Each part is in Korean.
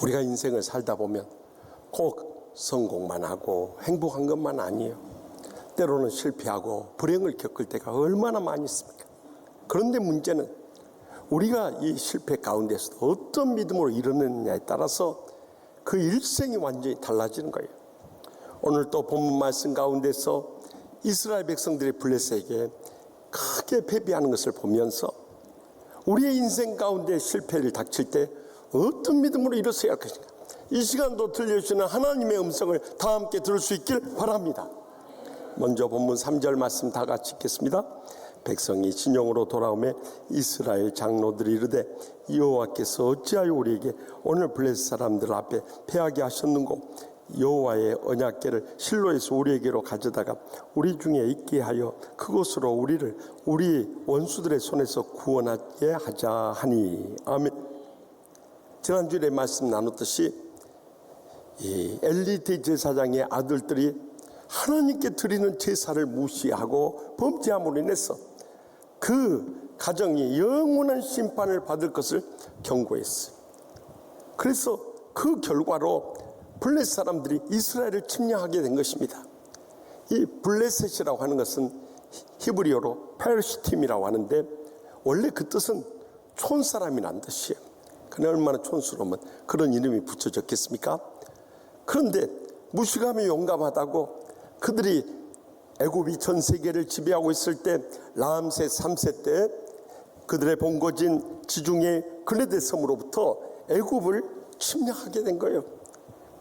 우리가 인생을 살다 보면 꼭 성공만 하고 행복한 것만 아니에요. 때로는 실패하고 불행을 겪을 때가 얼마나 많이 있습니까? 그런데 문제는 우리가 이 실패 가운데서도 어떤 믿음으로 이루느냐에 따라서 그 일생이 완전히 달라지는 거예요. 오늘 또 본문 말씀 가운데서 이스라엘 백성들이 블레셋에게 크게 패배하는 것을 보면서 우리의 인생 가운데 실패를 닥칠 때 어떤 믿음으로 일어서야 할 것인가, 이 시간도 들려주시는 하나님의 음성을 다 함께 들을 수 있길 바랍니다. 먼저 본문 3절 말씀 다 같이 읽겠습니다. 백성이 진영으로 돌아오매 이스라엘 장로들이 이르되 여호와께서 어찌하여 우리에게 오늘 블레셋 사람들 앞에 패하게 하셨는고, 여호와의 언약궤를 실로에서 우리에게로 가져다가 우리 중에 있게 하여 그곳으로 우리를 우리 원수들의 손에서 구원하게 하자 하니. 아멘. 지난주에 말씀 나눴듯이 이 엘리 제사장의 아들들이 하나님께 드리는 제사를 무시하고 범죄함으로 인해서 그 가정이 영원한 심판을 받을 것을 경고했어요. 그래서 그 결과로 블레셋 사람들이 이스라엘을 침략하게 된 것입니다. 이 블레셋이라고 하는 것은 히브리어로 페르시팀이라고 하는데 원래 그 뜻은 촌사람이라는 뜻이에요. 그는 얼마나 촌스러우면 그런 이름이 붙여졌겠습니까? 그런데 무식하며 용감하다고 그들이 애굽이 전 세계를 지배하고 있을 때 라암세 3세 때 그들의 본거지인 지중해 글레데 섬으로부터 애굽을 침략하게 된 거예요.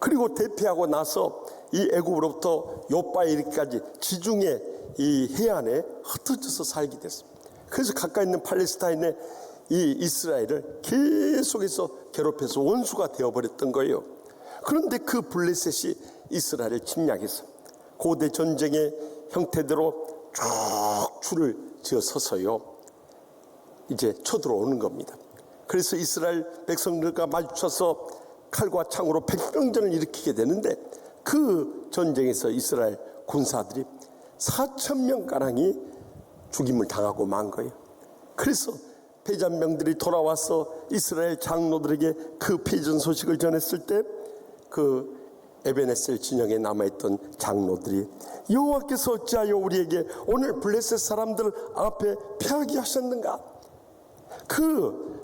그리고 대피하고 나서 이 애굽으로부터 요바에 이르기까지 지중해 이 해안에 흩어져서 살게 됐습니다. 그래서 가까이 있는 팔레스타인의 이 이스라엘을 계속해서 괴롭혀서 원수가 되어버렸던 거예요. 그런데 그 블레셋이 이스라엘을 침략해서 고대 전쟁의 형태대로 쭉 줄을 지어 서서요 이제 쳐들어오는 겁니다. 그래서 이스라엘 백성들과 마주쳐서 칼과 창으로 백병전을 일으키게 되는데 그 전쟁에서 이스라엘 군사들이 4,000명가량이 죽임을 당하고 만 거예요. 그래서 패잔병들이 돌아와서 이스라엘 장로들에게 그 패전 소식을 전했을 때 그 에베네셀 진영에 남아있던 장로들이 여호와께서 어찌하여 우리에게 오늘 블레셋 사람들 앞에 패하게 하셨는가? 그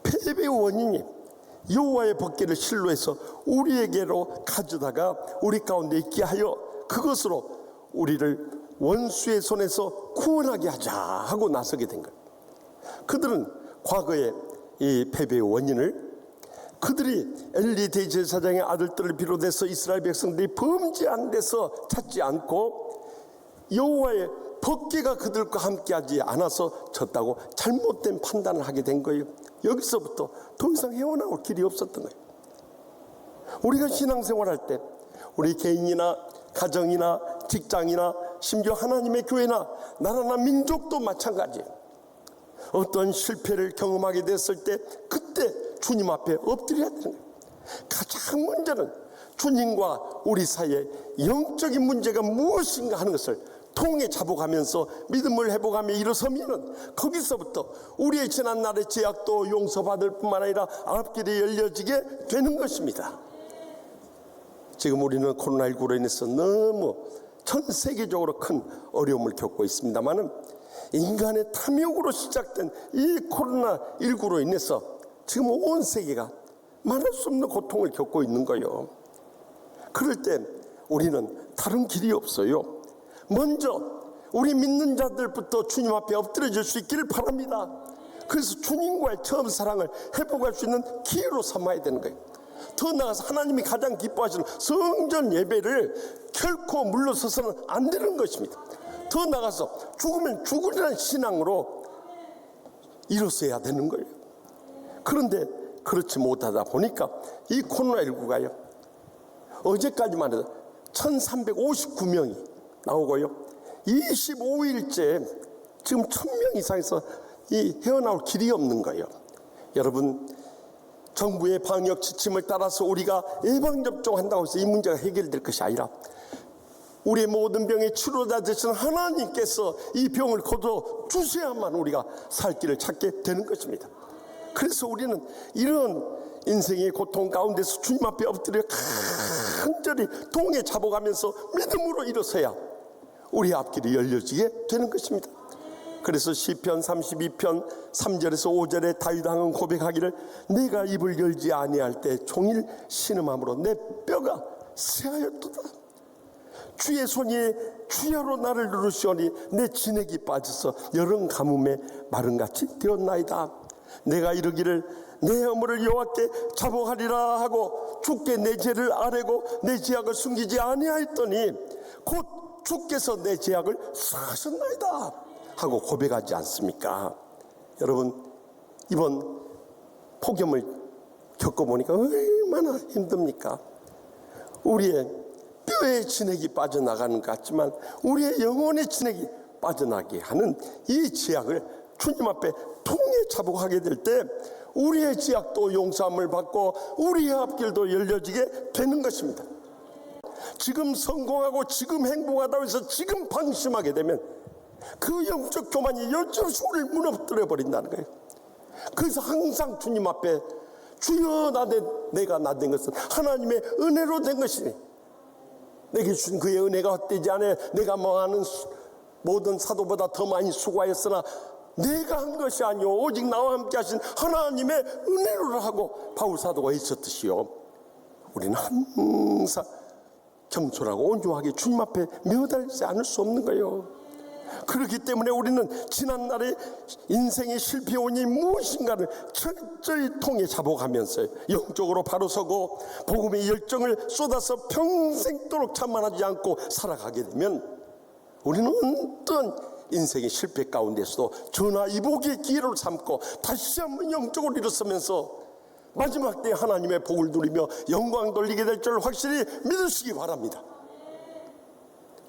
패배의 원인이 여호와의 법궤를 실로에서 우리에게로 가져다가 우리 가운데 있게 하여 그것으로 우리를 원수의 손에서 구원하게 하자 하고 나서게 된 거예요. 그들은 과거의 이 패배의 원인을 그들이 엘리 대제사장의 아들들을 비롯해서 이스라엘 백성들이 범죄한 데서 찾지 않고 여호와의 법궤가 그들과 함께하지 않아서 졌다고 잘못된 판단을 하게 된 거예요. 여기서부터 더 이상 헤어나올 길이 없었던 거예요. 우리가 신앙생활할 때 우리 개인이나 가정이나 직장이나 심지어 하나님의 교회나 나라나 민족도 마찬가지예요. 어떤 실패를 경험하게 됐을 때 그때 주님 앞에 엎드려야 되는 거예요. 가장 먼저는 주님과 우리 사이에 영적인 문제가 무엇인가 하는 것을 통해 잡아가면서 믿음을 회복하며 일어서면은 거기서부터 우리의 지난날의 죄악도 용서받을 뿐만 아니라 앞길이 열려지게 되는 것입니다. 지금 우리는 코로나19로 인해서 너무 전 세계적으로 큰 어려움을 겪고 있습니다만은 인간의 탐욕으로 시작된 이 코로나19로 인해서 지금 온 세계가 말할 수 없는 고통을 겪고 있는 거예요. 그럴 때 우리는 다른 길이 없어요. 먼저 우리 믿는 자들부터 주님 앞에 엎드려질 수 있기를 바랍니다. 그래서 주님과의 처음 사랑을 회복할 수 있는 기회로 삼아야 되는 거예요. 더 나아가서 하나님이 가장 기뻐하시는 성전 예배를 결코 물러서서는 안 되는 것입니다. 더 나아가서 죽으면 죽으리라는 신앙으로 일어서야 되는 거예요. 그런데 그렇지 못하다 보니까 이 코로나19가요 어제까지만 해도 1359명이 나오고요 25일째 지금 1000명 이상에서 이 헤어나올 길이 없는 거예요. 여러분, 정부의 방역 지침을 따라서 우리가 예방접종한다고 해서 이 문제가 해결될 것이 아니라 우리의 모든 병의 치료자 되시는 하나님께서 이 병을 거둬 주셔야만 우리가 살 길을 찾게 되는 것입니다. 그래서 우리는 이런 인생의 고통 가운데서 주님 앞에 엎드려 간절히 통에 잡아가면서 믿음으로 일어서야 우리 앞길이 열려지게 되는 것입니다. 그래서 시편 32편 3절에서 5절에 다윗 왕은 고백하기를 내가 입을 열지 아니할 때 종일 신음함으로 내 뼈가 쇠하였도다. 주의 손이 주야로 나를 누르시오니 내 진액이 빠져서 여름 가뭄에 마른같이 되었나이다. 내가 이르기를 내 허물을 여호와께 자복하리라 하고 주께 내 죄를 아뢰고 내 죄악을 숨기지 아니하였더니 곧 주께서 내 죄악을 사하셨나이다 하고 고백하지 않습니까? 여러분, 이번 폭염을 겪어보니까 얼마나 힘듭니까? 우리의 뼈의 진액이 빠져나가는 것 같지만 우리의 영혼의 진액이 빠져나게 하는 이 죄악을 주님 앞에 통에 자복하게 될 때 우리의 죄악도 용서함을 받고 우리의 앞길도 열려지게 되는 것입니다. 지금 성공하고 지금 행복하다고 해서 지금 방심하게 되면 그 영적 교만이 여전히 우리를 무너뜨려 버린다는 거예요. 그래서 항상 주님 앞에 주여 내가 나 된 것은 하나님의 은혜로 된 것이니 내게 주신 그의 은혜가 헛되지 않아. 내가 많은 모든 사도보다 더 많이 수고하였으나 내가 한 것이 아니오 오직 나와 함께 하신 하나님의 은혜로 하고 바울 사도가 있었듯이요. 우리는 항상 겸손하고 온유하게 주님 앞에 매달리지 않을 수 없는 거예요. 그렇기 때문에 우리는 지난날의 인생의 실패 원인이 무엇인가를 철저히 통에 자복하면서 영적으로 바로 서고 복음의 열정을 쏟아서 평생도록 참만하지 않고 살아가게 되면 우리는 어떤 인생의 실패 가운데서도 전화위복의 기회를 삼고 다시 한번 영적으로 일어서면서 마지막 때 하나님의 복을 누리며 영광 돌리게 될 줄 확실히 믿으시기 바랍니다.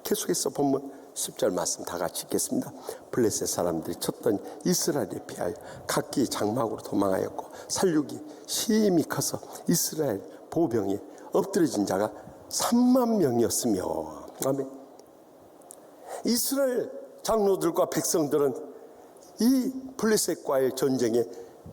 계속해서 본문 10절 말씀 다 같이 읽겠습니다. 블레셋 사람들이 쳤던 이스라엘에 피하여 각기 장막으로 도망하였고 살육이 심히 커서 이스라엘 보병에 엎드려진 자가 3만 명이었으며. 아멘. 이스라엘 장로들과 백성들은 이 블레셋과의 전쟁의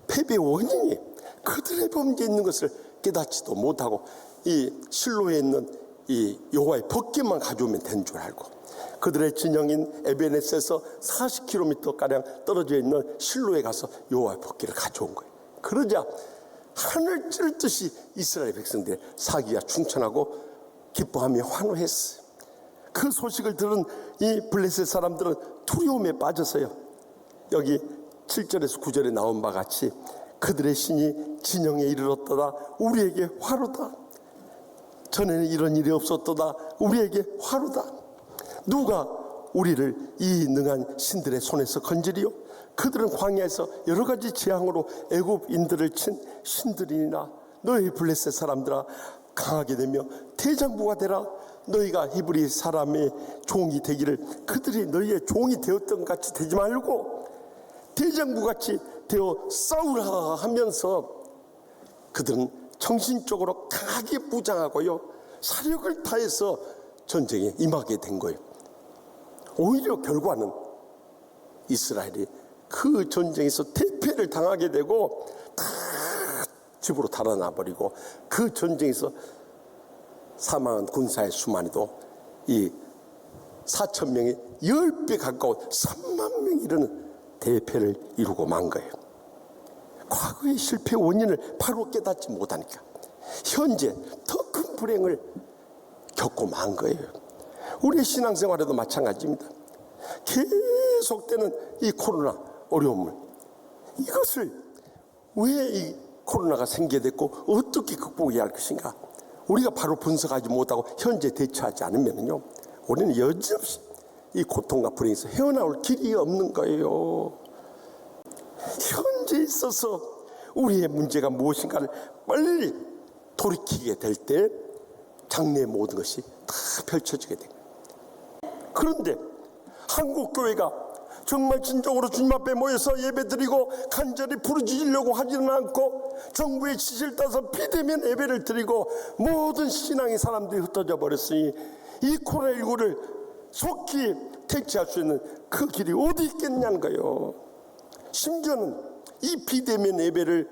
패배 원인이 그들의 범죄에 있는 것을 깨닫지도 못하고 이 실로에 있는 이 여호와의 법궤만 가져오면 된 줄 알고 그들의 진영인 에베네스에서 40km가량 떨어져 있는 실로에 가서 여호와의 법궤를 가져온 거예요. 그러자 하늘 찌를 듯이 이스라엘 백성들의 사기가 충천하고 기뻐하며 환호했어요. 그 소식을 들은 이 블레셋 사람들은 두려움에 빠져서요. 여기 7절에서 9절에 나온 바 같이 그들의 신이 진영에 이르렀도다 우리에게 화로다. 전에는 이런 일이 없었도다 우리에게 화로다. 누가 우리를 이 능한 신들의 손에서 건지리요? 그들은 광야에서 여러 가지 재앙으로 애굽인들을 친 신들이나 너희 블레셋 사람들아 강하게 되며 대장부가 되라. 너희가 히브리 사람의 종이 되기를 그들이 너희의 종이 되었던 같이 되지 말고 대장부같이 되어 싸우라 하면서 그들은 정신적으로 강하게 무장하고요 사력을 다해서 전쟁에 임하게 된 거예요. 오히려 결과는 이스라엘이 그 전쟁에서 대패를 당하게 되고 다 집으로 달아나 버리고 그 전쟁에서 사망한 군사의 수만이도 이 4,000명이 10배 가까운 3만 명이 이르는 대패를 이루고 만 거예요. 과거의 실패 원인을 바로 깨닫지 못하니까 현재 더 큰 불행을 겪고 만 거예요. 우리의 신앙생활에도 마찬가지입니다. 계속되는 이 코로나 어려움을 이것을 왜 이 코로나가 생기게 됐고 어떻게 극복해야 할 것인가 우리가 바로 분석하지 못하고 현재 대처하지 않으면요 우리는 여지없이 이 고통과 불행에서 헤어나올 길이 없는 거예요. 현재 있어서 우리의 문제가 무엇인가를 빨리 돌이키게 될 때 장래의 모든 것이 다 펼쳐지게 됩니다. 그런데 한국교회가 정말 진정으로 주님 앞에 모여서 예배드리고 간절히 부르짖으려고 하지는 않고 정부의 지시를 따서 비대면 예배를 드리고 모든 신앙의 사람들이 흩어져 버렸으니 이 코로나19를 속히 퇴치할 수 있는 그 길이 어디 있겠냐는 거예요. 심지어는 이 비대면 예배를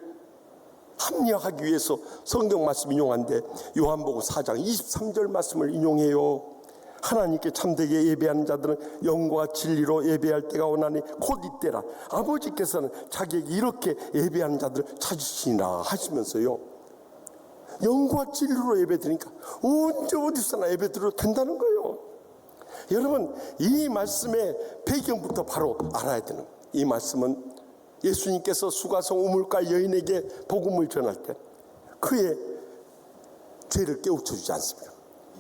합리화하기 위해서 성경 말씀 인용한데 요한복음 4장 23절 말씀을 인용해요. 하나님께 참되게 예배하는 자들은 영과 진리로 예배할 때가 오나니 곧 이때라. 아버지께서는 자기에게 이렇게 예배하는 자들을 찾으시니라 하시면서요, 영과 진리로 예배드리니까 언제 어디서나 예배드려도 된다는 거예요. 여러분, 이 말씀의 배경부터 바로 알아야 되는 거예요. 이 말씀은 예수님께서 수가성 우물가 여인에게 복음을 전할 때 그의 죄를 깨우쳐주지 않습니다.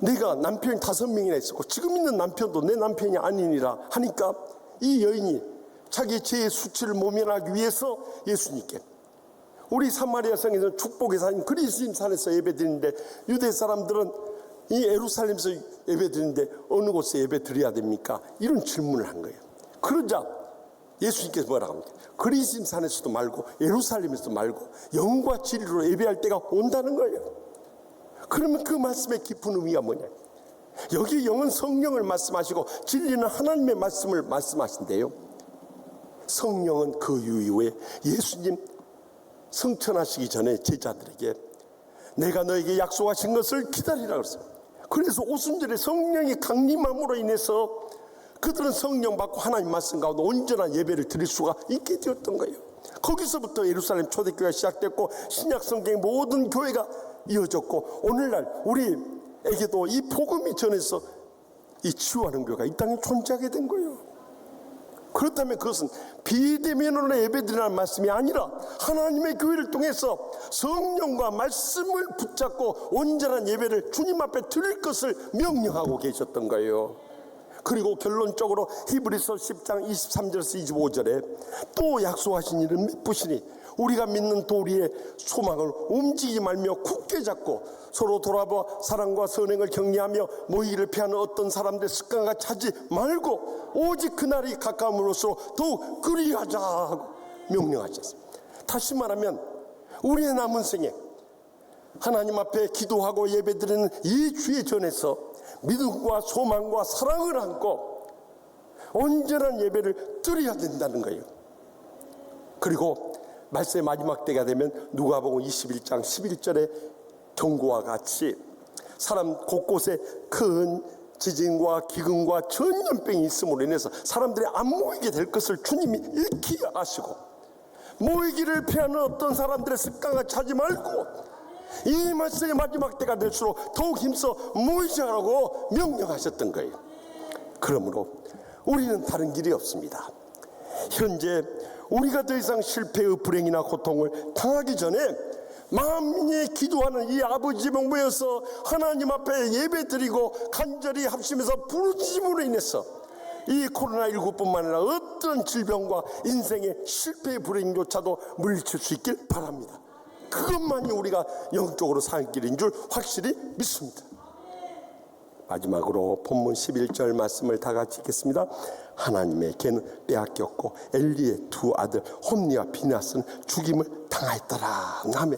내가 남편이 5명이나 있었고 지금 있는 남편도 내 남편이 아니니라 하니까 이 여인이 자기 죄의 수치를 모면하기 위해서 예수님께, 우리 사마리아 성에서는 축복의 산인 그리스인 산에서 예배드리는데 유대 사람들은 이 예루살렘에서 예배드리는데 어느 곳에 예배드려야 됩니까? 이런 질문을 한 거예요. 그러자 예수님께서 뭐라고 합니까? 그리스인 산에서도 말고 예루살렘에서도 말고 영과 진리로 예배할 때가 온다는 거예요. 그러면 그 말씀의 깊은 의미가 뭐냐? 여기 영은 성령을 말씀하시고 진리는 하나님의 말씀을 말씀하신대요. 성령은 그 이후에 예수님 승천하시기 전에 제자들에게 내가 너에게 약속하신 것을 기다리라 그랬어요. 그래서 오순절에 성령이 강림함으로 인해서 그들은 성령 받고 하나님 말씀 가운데 온전한 예배를 드릴 수가 있게 되었던 거예요. 거기서부터 예루살렘 초대교회가 시작됐고 신약 성경의 모든 교회가 이어졌고 오늘날 우리에게도 이 복음이 전해서 이 치유하는 교회가 이 땅에 존재하게 된 거예요. 그렇다면 그것은 비대면으로 예배드리라는 말씀이 아니라 하나님의 교회를 통해서 성령과 말씀을 붙잡고 온전한 예배를 주님 앞에 드릴 것을 명령하고 계셨던 거예요. 그리고 결론적으로 히브리서 10장 23절에서 25절에 또 약속하신 이를 미쁘시니 우리가 믿는 도리의 소망을 움직이지 말며 굳게 잡고 서로 돌아봐 사랑과 선행을 격려하며 모이기를 피하는 어떤 사람들의 습관과 차지 말고 오직 그날이 가까움으로써 더욱 그리하자 하고 명령하셨습니다. 다시 말하면 우리의 남은 생에 하나님 앞에 기도하고 예배드리는 이 주의 전에서 믿음과 소망과 사랑을 안고 온전한 예배를 드려야 된다는 거예요. 그리고 말씀의 마지막 때가 되면 누가복음 21장 11절의 경고와 같이 사람 곳곳에 큰 지진과 기근과 전염병이 있음으로 인해서 사람들이 안 모이게 될 것을 주님이 익히 아시고 모이기를 피하는 어떤 사람들의 습관과 차지 말고 이 말씀의 마지막 때가 될수록 더욱 힘써 모이자라고 명령하셨던 거예요. 그러므로 우리는 다른 길이 없습니다. 현재 우리가 더 이상 실패의 불행이나 고통을 당하기 전에 만민이 기도하는 이 아버지 집에 모여서 하나님 앞에 예배드리고 간절히 합심해서 부르짖음으로 인해서 이 코로나19뿐만 아니라 어떤 질병과 인생의 실패의 불행조차도 물리칠 수 있길 바랍니다. 그것만이 우리가 영적으로 사는 길인 줄 확실히 믿습니다. 마지막으로 본문 11절 말씀을 다 같이 읽겠습니다. 하나님의 개는 빼앗겼고 엘리의 두 아들 홈니와 비나스는 죽임을 당하였더라 하며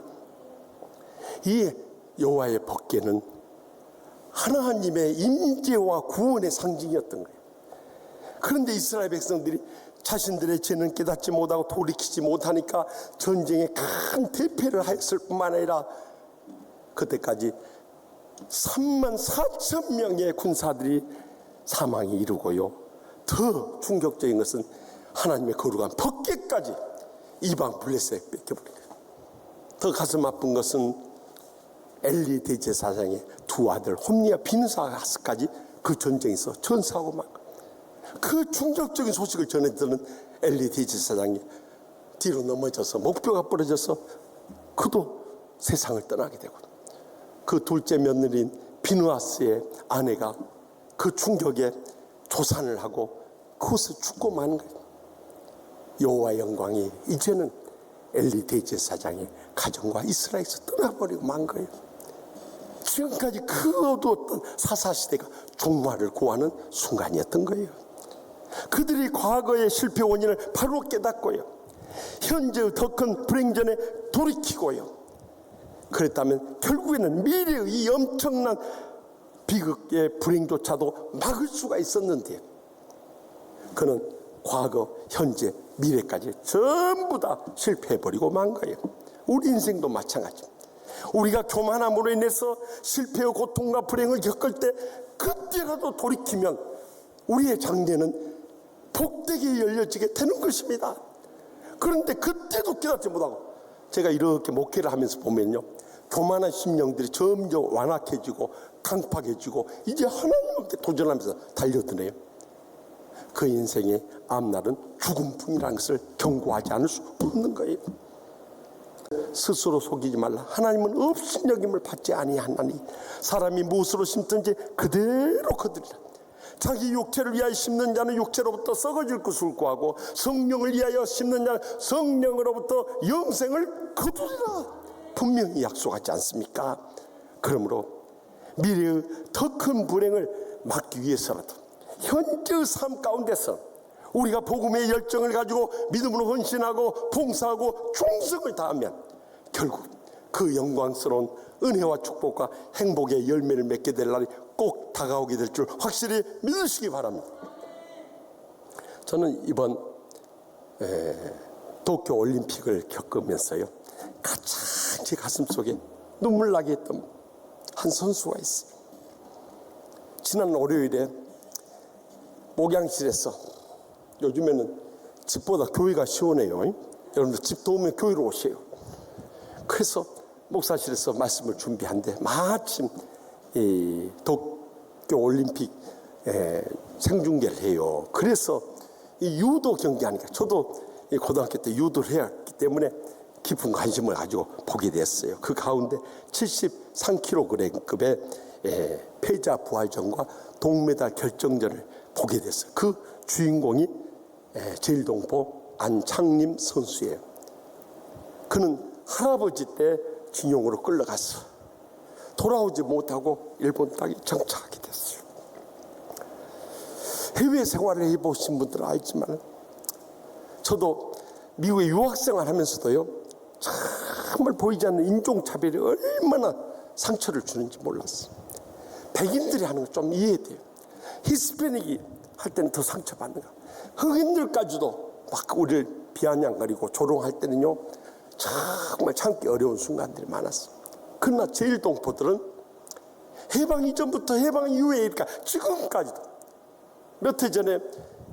이 여호와의 법궤는 하나님의 임재와 구원의 상징이었던 거예요. 그런데 이스라엘 백성들이 자신들의 죄는 깨닫지 못하고 돌이키지 못하니까 전쟁에 큰 대패를 했을 뿐만 아니라 그때까지 34,000명의 군사들이 사망이 이르고요, 더 충격적인 것은 하나님의 거룩한 법궤까지 이방 블레셋에 뺏겨버린 거예요. 더 가슴 아픈 것은 엘리 대제사장의 두 아들 홈니와 비느사까지 그 전쟁에서 전사하고 만 거예요. 그 충격적인 소식을 전해드는 엘리 대제사장이 뒤로 넘어져서 목뼈가 부러져서 그도 세상을 떠나게 되고, 그 둘째 며느리인 비느하스의 아내가 그 충격에 조산을 하고 그것을 죽고 마는 거예요. 여호와의 영광이 이제는 엘리 대제사장의 가정과 이스라엘에서 떠나버리고 만 거예요. 지금까지 그 어두웠던 사사시대가 종말을 고하는 순간이었던 거예요. 그들이 과거의 실패 원인을 바로 깨닫고요, 현재의 더 큰 불행전에 돌이키고요, 그랬다면 결국에는 미래의 이 엄청난 비극의 불행조차도 막을 수가 있었는데 그는 과거, 현재, 미래까지 전부 다 실패해버리고 만 거예요. 우리 인생도 마찬가지입니다. 우리가 교만함으로 인해서 실패와 고통과 불행을 겪을 때 그때라도 돌이키면 우리의 장래는 복되게 열려지게 되는 것입니다. 그런데 그때도 깨닫지 못하고, 제가 이렇게 목회를 하면서 보면요, 교만한 심령들이 점점 완악해지고 강팍해지고 이제 하나님께 도전하면서 달려드네요. 그 인생의 앞날은 죽음뿐이라는 것을 경고하지 않을 수 없는 거예요. 스스로 속이지 말라. 하나님은 업신여김을 받지 아니하나니 사람이 무엇으로 심든지 그대로 거두리라. 자기 육체를 위하여 심는 자는 육체로부터 썩어질 것을 구하고 성령을 위하여 심는 자는 성령으로부터 영생을 거두리라. 분명히 약속하지 않습니까? 그러므로 미래의 더 큰 불행을 막기 위해서라도 현재의 삶 가운데서 우리가 복음의 열정을 가지고 믿음으로 헌신하고 봉사하고 충성을 다하면 결국 그 영광스러운 은혜와 축복과 행복의 열매를 맺게 될 날이 꼭 다가오게 될 줄 확실히 믿으시기 바랍니다. 저는 이번 도쿄 올림픽을 겪으면서요, 가장 제 가슴속에 눈물 나게 했던 한 선수가 있어요. 지난 월요일에 목양실에서, 요즘에는 집보다 교회가 시원해요. 여러분들 집 도우면 교회로 오세요. 그래서 목사실에서 말씀을 준비한데 마침 이 도쿄 올림픽 생중계를 해요. 그래서 이 유도 경기하니까, 저도 고등학교 때 유도를 해왔기 때문에 깊은 관심을 가지고 보게 됐어요. 그 가운데 73kg급의 패자 부활전과 동메달 결정전을 보게 됐어요. 그 주인공이 제일동포 안창림 선수예요. 그는 할아버지 때 징용으로 끌려갔어. 돌아오지 못하고 일본 땅에 정착하게 됐어요. 해외 생활을 해보신 분들은 알지만 저도 미국에 유학생활 하면서도요, 정말 보이지 않는 인종차별이 얼마나 상처를 주는지 몰랐어요. 백인들이 하는 거 좀 이해돼요. 히스패닉이 할 때는 더 상처받는 거. 흑인들까지도 막 우리를 비아냥거리고 조롱할 때는요, 정말 참기 어려운 순간들이 많았어요. 그러나 제일동포들은 해방 이전부터 해방 이후에, 그러니까 지금까지도, 몇 해 전에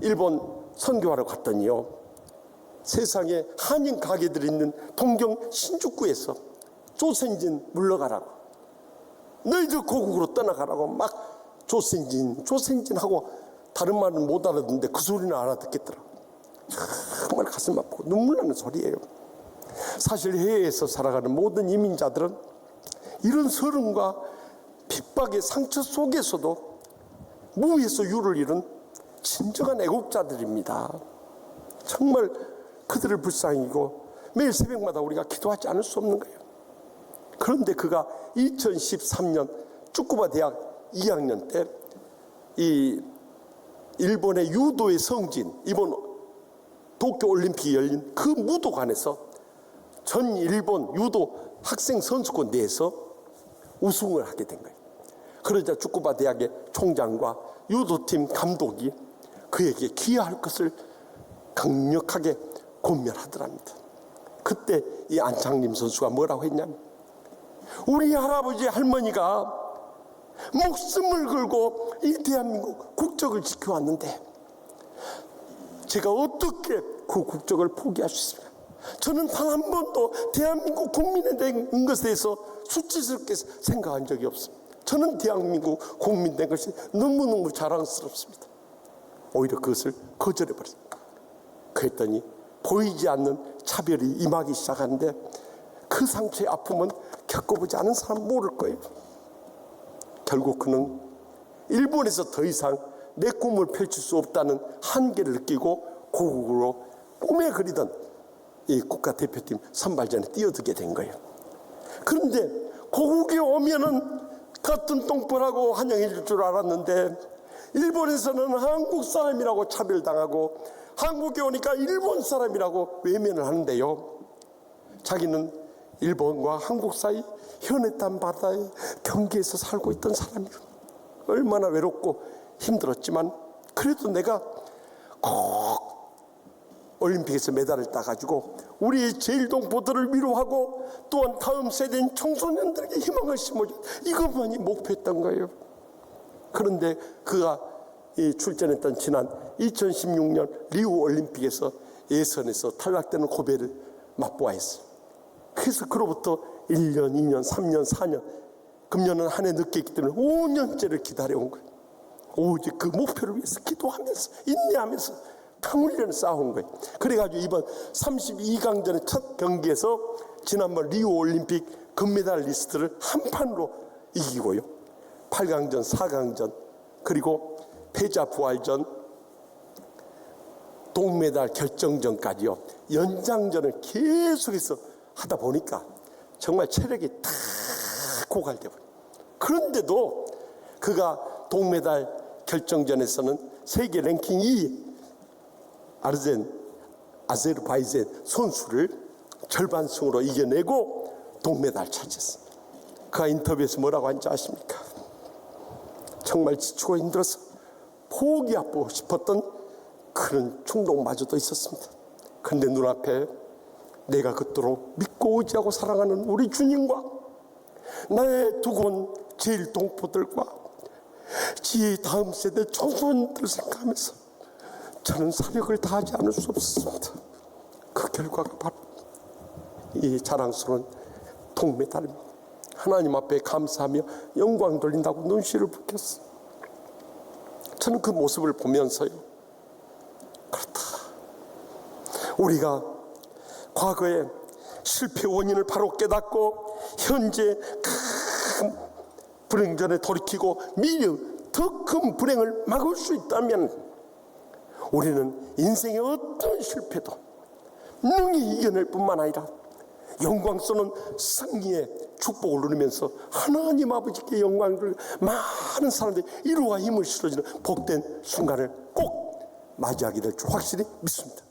일본 선교하러 갔더니요, 세상에 한인 가게들이 있는 동경 신주쿠에서 조센진 물러가라고, 너희들 고국으로 떠나가라고 막 조센진 하고 다른 말은 못 알아듣는데 그 소리는 알아듣겠더라고. 정말 가슴 아프고 눈물 나는 소리예요. 사실 해외에서 살아가는 모든 이민자들은 이런 서름과 핍박의 상처 속에서도 무에서 유를 잃은 진정한 애국자들입니다. 정말 그들을 불쌍히 여기고 매일 새벽마다 우리가 기도하지 않을 수 없는 거예요. 그런데 그가 2013년 쭈쿠바 대학 2학년 때 이 일본의 유도의 성진, 이번 도쿄 올림픽이 열린 그 무도관에서 전 일본 유도 학생 선수권 내에서 우승을 하게 된 거예요. 그러자 쭈쿠바 대학의 총장과 유도팀 감독이 그에게 기여할 것을 강력하게 권면하더랍니다. 그때 이 안창림 선수가 뭐라고 했냐면, 우리 할아버지 할머니가 목숨을 걸고 이 대한민국 국적을 지켜왔는데 제가 어떻게 그 국적을 포기할 수 있습니까? 저는 단 한 번도 대한민국 국민에 대한 것에 대해서 수치스럽게 생각한 적이 없습니다. 저는 대한민국 국민 된 것이 너무너무 자랑스럽습니다. 오히려 그것을 거절해버렸습니다. 그랬더니 보이지 않는 차별이 임하기 시작하는데 그 상처의 아픔은 겪어보지 않은 사람 모를 거예요. 결국 그는 일본에서 더 이상 내 꿈을 펼칠 수 없다는 한계를 느끼고 고국으로 꿈에 그리던 이 국가대표팀 선발전에 뛰어들게 된 거예요. 그런데 고국에 오면은 같은 똥벌하고 환영해 줄 줄 알았는데 일본에서는 한국 사람이라고 차별당하고 한국에 오니까 일본 사람이라고 외면을 하는데요, 자기는 일본과 한국 사이 현해탄 바다의 경계에서 살고 있던 사람이에요. 얼마나 외롭고 힘들었지만 그래도 내가 꼭 올림픽에서 메달을 따가지고 우리 제일동포들을 위로하고 또한 다음 세대인 청소년들에게 희망을 심어줘, 이것만이 목표였던 거예요. 그런데 그가 출전했던 지난 2016년 리우 올림픽에서 예선에서 탈락되는 고배를 맛보아 했어요. 그래서 그로부터 1년, 2년, 3년, 4년, 금년은 한 해 늦게 했기 때문에 5년째를 기다려온 거예요. 오직 그 목표를 위해서 기도하면서 인내하면서 강훈련을 쌓아온 거예요. 그래가지고 이번 32강전의 첫 경기에서 지난번 리우 올림픽 금메달 리스트를 한 판으로 이기고요, 8강전, 4강전, 그리고 패자 부활전, 동메달 결정전까지요, 연장전을 계속해서 하다 보니까 정말 체력이 다 고갈돼 버려요. 그런데도 그가 동메달 결정전에서는 세계 랭킹 2위 아제르바이잔 선수를 절반승으로 이겨내고 동메달 차지했습니다. 그가 인터뷰에서 뭐라고 한지 아십니까? 정말 지치고 힘들어서 포기하고 싶었던 그런 충동마저도 있었습니다. 그런데 눈앞에 내가 그토록 믿고 의지하고 사랑하는 우리 주님과 나의 두고 제일 동포들과 지혜의 다음 세대 청소년들을 생각하면서 저는 사력을 다하지 않을 수 없었습니다. 그 결과가 바로 이 자랑스러운 동메달입니다. 하나님 앞에 감사하며 영광 돌린다고 눈시를 붉혔어요. 저는 그 모습을 보면서요, 그렇다, 우리가 과거에 실패 원인을 바로 깨닫고 현재 큰 불행전에 돌이키고 미래 더 큰 불행을 막을 수 있다면 우리는 인생의 어떤 실패도 능히 이겨낼 뿐만 아니라 영광스러운 승리의 축복을 누리면서 하나님 아버지께 영광을 많은 사람들이 이루와 힘을 실어주는 복된 순간을 꼭 맞이하게 될 줄 확실히 믿습니다.